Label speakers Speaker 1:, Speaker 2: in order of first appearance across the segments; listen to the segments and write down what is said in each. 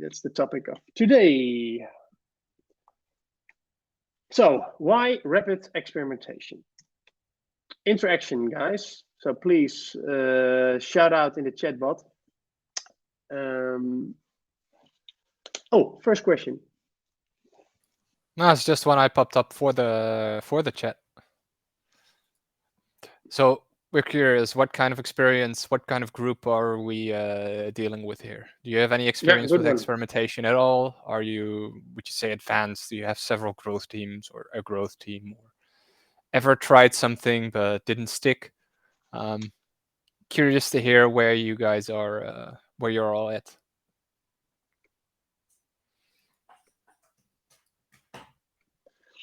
Speaker 1: That's the topic of today. So why rapid experimentation? Interaction, guys. So please shout out in the chat bot. Oh, first question.
Speaker 2: No, it's just one I popped up for the chat. So we're curious, what kind of experience, what kind of group are we dealing with here? Do you have any experience with experimentation at all? Would you say advanced? Do you have several growth teams or a growth team? Or ever tried something but didn't stick? Curious to hear where you guys are, where you're all at.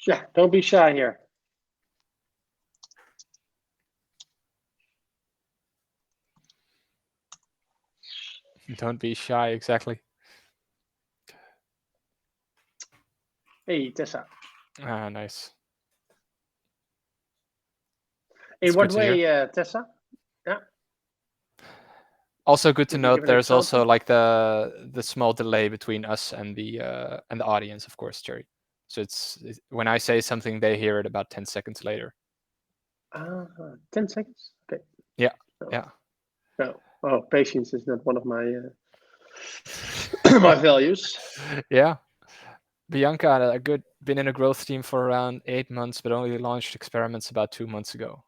Speaker 1: Yeah, don't be shy here.
Speaker 2: Don't be shy, exactly.
Speaker 1: Hey, Tessa.
Speaker 2: Ah, nice.
Speaker 1: In what way, Tessa? Yeah.
Speaker 2: Also good to note there's also like the small delay between us and the audience, of course, Jerry. So it's when I say something, they hear it about 10 seconds later.
Speaker 1: 10 seconds? Okay.
Speaker 2: Yeah.
Speaker 1: Oh.
Speaker 2: Yeah.
Speaker 1: Oh, patience is not one of my my values.
Speaker 2: Yeah. Bianca, been in a growth team for around 8 months, but only launched experiments about 2 months ago.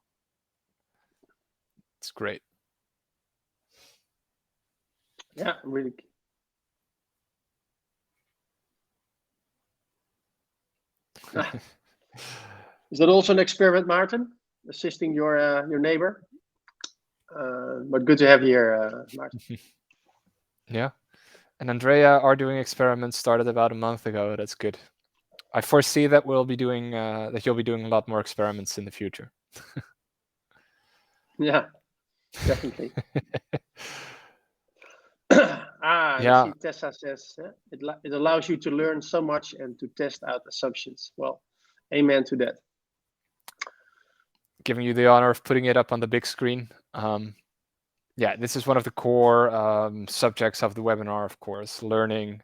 Speaker 2: It's great.
Speaker 1: Yeah, really. Is that also an experiment, Martin? Assisting your neighbor? But good to have you here, Martin.
Speaker 2: Yeah. And Andrea are doing experiments started about a month ago. That's good. I foresee that we'll be doing that you'll be doing a lot more experiments in the future.
Speaker 1: Yeah, definitely.
Speaker 2: Yeah.
Speaker 1: I see Tessa says it allows you to learn so much and to test out assumptions. Well, amen to that.
Speaker 2: Giving you the honor of putting it up on the big screen. Yeah, this is one of the core subjects of the webinar, of course. Learning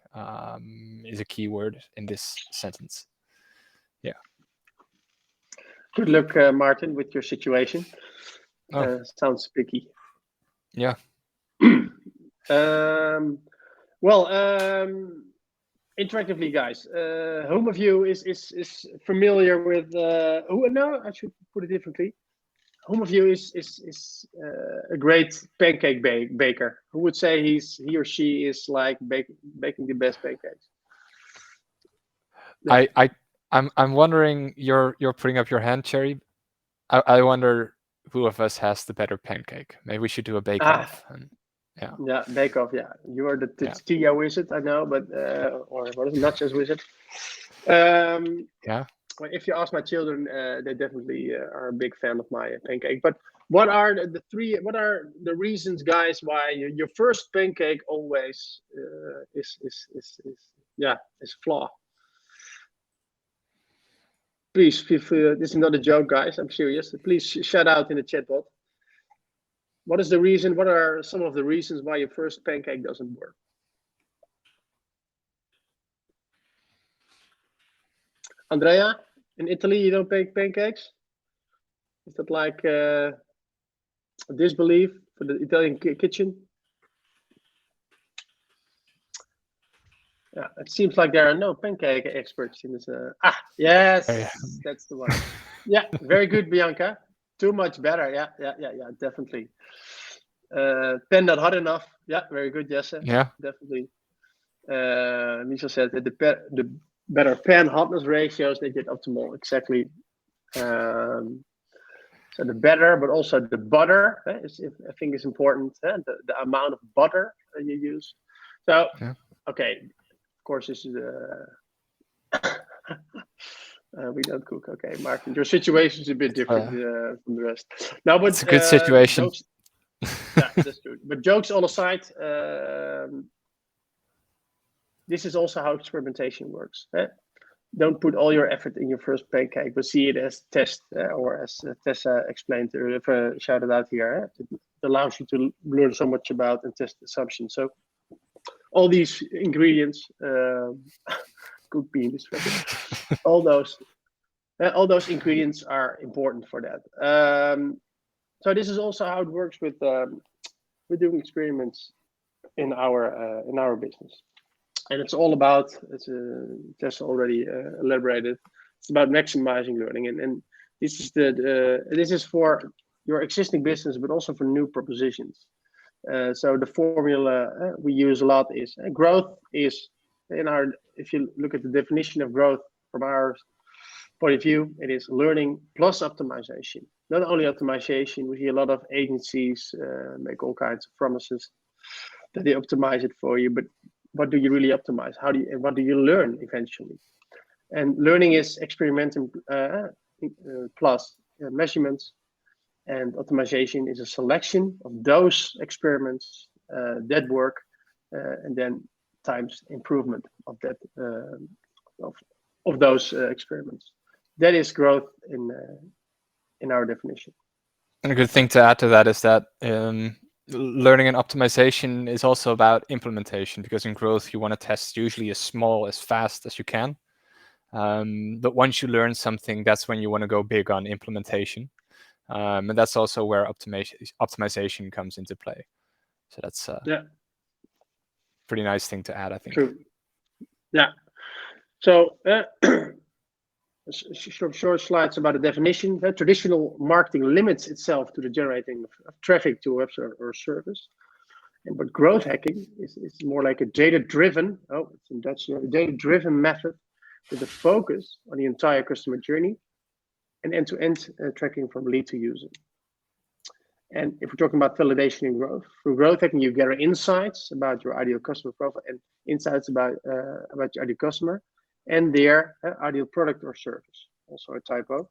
Speaker 2: is a key word in this sentence. Yeah.
Speaker 1: Good luck, Martin, with your situation. Sounds picky.
Speaker 2: Yeah.
Speaker 1: Interactively, guys, whom of you is familiar with? No, I should put it differently. Whom of you is a great pancake baker? Who would say he or she is like baking the best pancakes?
Speaker 2: I'm wondering. You're putting up your hand, Cherry. I wonder who of us has the better pancake. Maybe we should do a bake-off. Yeah.
Speaker 1: Yeah, bake-off. Yeah, you are the tortilla wizard, I know, but or what is it, nachos wizard?
Speaker 2: Yeah.
Speaker 1: Well, if you ask my children, they definitely are a big fan of my pancake. But what are What are the reasons, guys, why your first pancake always is flaw? Please, this is not a joke, guys. I'm serious. Please shout out in the chat bot. What is the reason? What are some of the reasons why your first pancake doesn't work? Andrea, in Italy, you don't bake pancakes? Is that like a disbelief for the Italian kitchen? Yeah, it seems like there are no pancake experts in this. Yes, that's the one. Yeah, very good, Bianca. Too much better. Yeah, definitely. Pan not hot enough. Yeah, very good, Jesse.
Speaker 2: Yeah,
Speaker 1: definitely. Misha said that the better pan hotness ratios they get optimal. Exactly. So the better, but also the butter I think is important. The amount of butter that you use. So okay, of course this is we don't cook. Okay, Martin, your situation is a bit different from the rest. No, but
Speaker 2: it's a good situation.
Speaker 1: Yeah, that's true. But jokes all aside, this is also how experimentation works. Don't put all your effort in your first pancake, but see it as test, or as Tessa explained, or shouted out here. It allows you to learn so much about and test assumptions. So all these ingredients could be in this record. All those ingredients are important for that. So this is also how it works with doing experiments in our business, and it's all about, as Tessa already elaborated, it's about maximizing learning, and this is for your existing business, but also for new propositions. So the formula we use a lot is growth is if you look at the definition of growth from our point of view, it is learning plus optimization. Not only optimization, we see a lot of agencies make all kinds of promises that they optimize it for you, but what do you really optimize? What do you learn eventually? And learning is experimenting plus measurements, and optimization is a selection of those experiments that work, and then times improvement of that of those experiments. That is growth in our definition.
Speaker 2: And a good thing to add to that is that learning and optimization is also about implementation, because in growth you want to test usually as small, as fast as you can. But once you learn something, that's when you want to go big on implementation. And that's also where optimization comes into play. So that's
Speaker 1: yeah,
Speaker 2: pretty nice thing to add, I think.
Speaker 1: True. Yeah. So short slides about the definition. Traditional marketing limits itself to the generating of traffic to a website or service. But growth hacking is more like a data-driven, it's in Dutch, data-driven method with a focus on the entire customer journey and end-to-end tracking from lead to user. And if we're talking about validation and growth, through growth hacking, you gather insights about your ideal customer profile and insights about your ideal customer and their ideal product or service. Also a typo.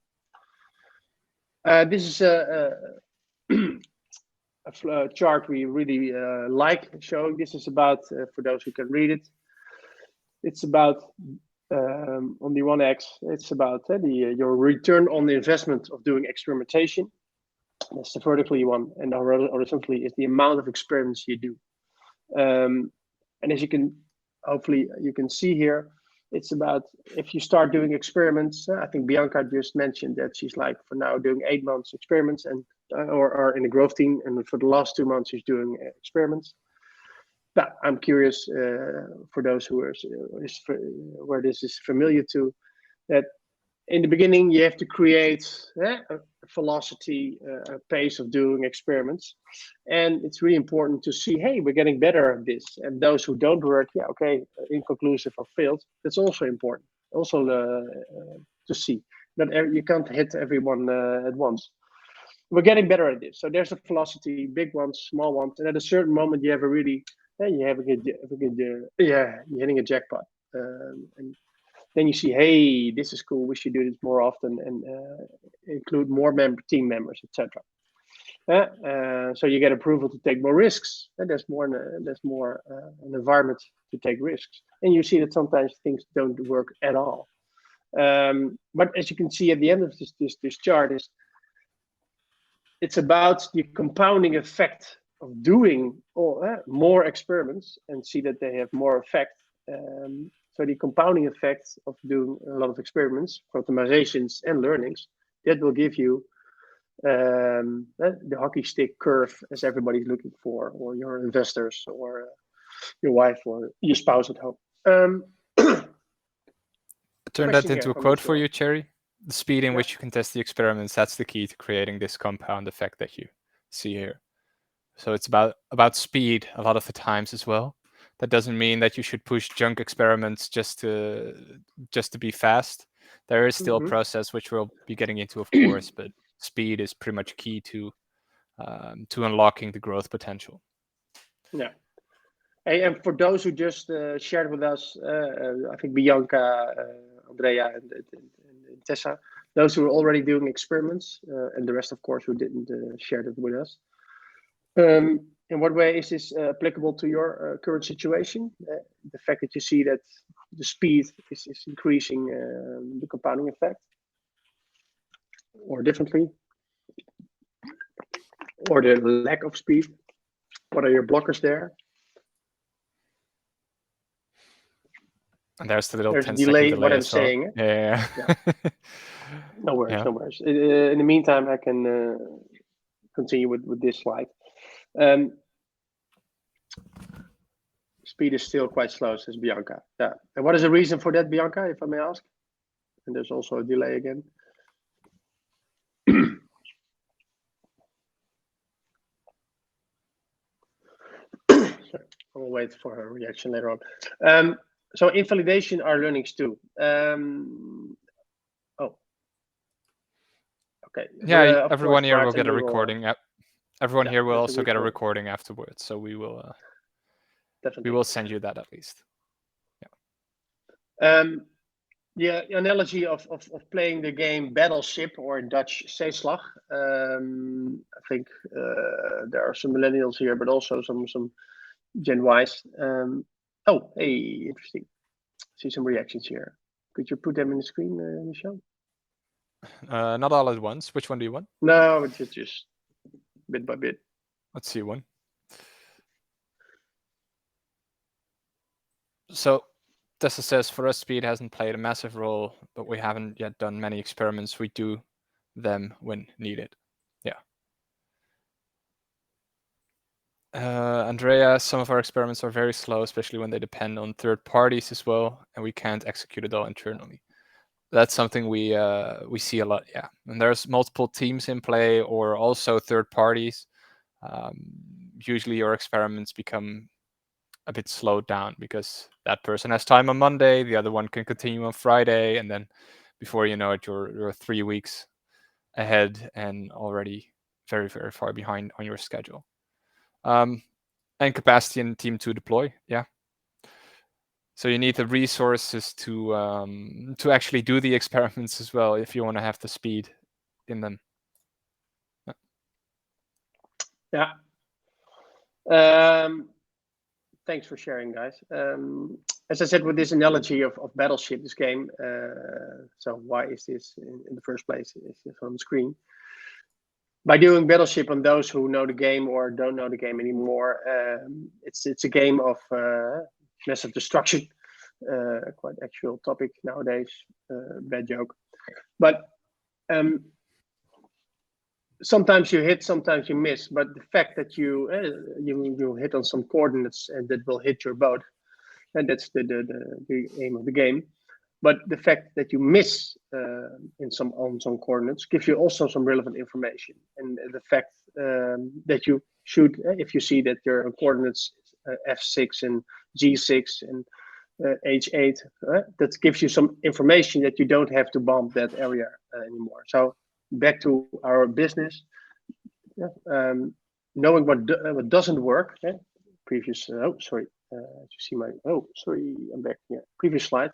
Speaker 1: This is a chart we really like showing. This is about, for those who can read it, it's about, on the one X, it's about your return on the investment of doing experimentation. That's the vertically one, and horizontally is the amount of experiments you do. And as you can, hopefully you can see here, it's about if you start doing experiments. I think Bianca just mentioned that she's like for now doing 8 months experiments and or in a growth team, and for the last 2 months she's doing experiments. But I'm curious for those who are where this is familiar to, that in the beginning you have to create a velocity, a pace of doing experiments, and it's really important to see, hey, we're getting better at this. And those who don't work, yeah, okay, inconclusive or failed. That's also important. Also to see that you can't hit everyone at once. We're getting better at this. So there's a velocity, big ones, small ones, and at a certain moment you have a really, you're hitting a jackpot, and then you see, hey, this is cool. We should do this more often and include more team members, etc. So you get approval to take more risks, and there's more an environment to take risks. And you see that sometimes things don't work at all. But as you can see at the end of this chart, it's about the compounding effect of doing more experiments and see that they have more effect. So the compounding effect of doing a lot of experiments, optimizations and learnings, that will give you the hockey stick curve as everybody's looking for, or your investors, or your wife, or your spouse at home.
Speaker 2: Turn that into a quote for you, Cherry. The speed in which you can test the experiments, that's the key to creating this compound effect that you see here. So it's about speed a lot of the times as well. That doesn't mean that you should push junk experiments just to be fast. There is still a process which we'll be getting into, of course, but speed is pretty much key to unlocking the growth potential. Yeah.
Speaker 1: And for those who just shared with us, I think Bianca, Andrea, and Tessa, those who are already doing experiments, and the rest, of course, who didn't share that with us. In what way is this applicable to your current situation? The fact that you see that the speed is increasing the compounding effect, or differently, or the lack of speed? What are your blockers there?
Speaker 2: And there's the little
Speaker 1: There's a
Speaker 2: 10-second
Speaker 1: delay
Speaker 2: delay
Speaker 1: what I'm
Speaker 2: as well.
Speaker 1: saying.
Speaker 2: Yeah.
Speaker 1: No worries,
Speaker 2: Yeah.
Speaker 1: no worries. In the meantime, I can continue with this slide. Speed is still quite slow, says Bianca. Yeah. And what is the reason for that, Bianca, if I may ask? And there's also a delay again. Sorry, I'll wait for her reaction later on. So invalidation are learnings too. Oh, okay.
Speaker 2: Yeah,
Speaker 1: Of
Speaker 2: everyone
Speaker 1: course,
Speaker 2: here will
Speaker 1: Martin,
Speaker 2: get a
Speaker 1: we will,
Speaker 2: recording. Everyone
Speaker 1: yeah,
Speaker 2: here will
Speaker 1: there's
Speaker 2: also get a
Speaker 1: recording.
Speaker 2: recording afterwards, so we will
Speaker 1: Definitely.
Speaker 2: we will send you that at least.
Speaker 1: Yeah, the analogy of playing the game Battleship, or in Dutch Zeeslag. I think there are some millennials here, but also some Gen Ys. Oh, hey, interesting. See some reactions here. Could you put them in the screen, Michelle?
Speaker 2: Not all at once. Which one do you want?
Speaker 1: No, just bit by bit.
Speaker 2: Let's see one. So Tessa says, for us, speed hasn't played a massive role, but we haven't yet done many experiments. We do them when needed. Yeah. Andrea, some of our experiments are very slow, especially when they depend on third parties as well, and we can't execute it all internally. That's something we see a lot, yeah. And there's multiple teams in play, or also third parties. Usually your experiments become a bit slowed down because that person has time on Monday, the other one can continue on Friday, and then before you know it, you're 3 weeks ahead and already very, very far behind on your schedule. And capacity in the team to deploy, yeah. So you need the resources to actually do the experiments as well if you want to have the speed in them.
Speaker 1: Yeah. Thanks for sharing, guys. As I said, with this analogy of Battleship, this game, so why is this in the first place? Is this on the screen? By doing Battleship on those who know the game or don't know the game anymore, it's a game of massive destruction. Quite actual topic nowadays. Bad joke, but sometimes you hit, sometimes you miss. But the fact that you hit on some coordinates and that will hit your boat, and that's the aim of the game. But the fact that you miss on some coordinates gives you also some relevant information. And the fact that you should, if you see that your coordinates F6 and G6 and H8, that gives you some information that you don't have to bomb that area anymore. So back to our business, knowing what doesn't work. Previous, oh, sorry, you see my, oh, sorry, I'm back here. Previous slide.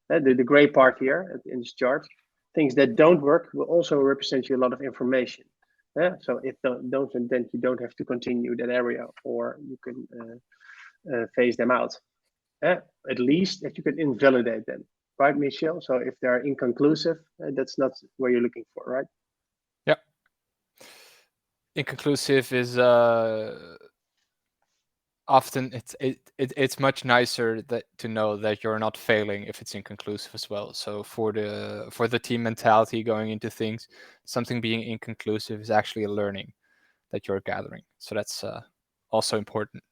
Speaker 1: The gray part here in this chart, things that don't work will also represent you a lot of information. So if don't, then you don't have to continue that area, or you can phase them out. At least if you can invalidate them, right, Michelle? So if they're inconclusive, that's not what you're looking for, right?
Speaker 2: Yeah. Inconclusive is often it's much nicer to know that you're not failing if it's inconclusive as well. So for the team mentality going into things, something being inconclusive is actually a learning that you're gathering. So that's also important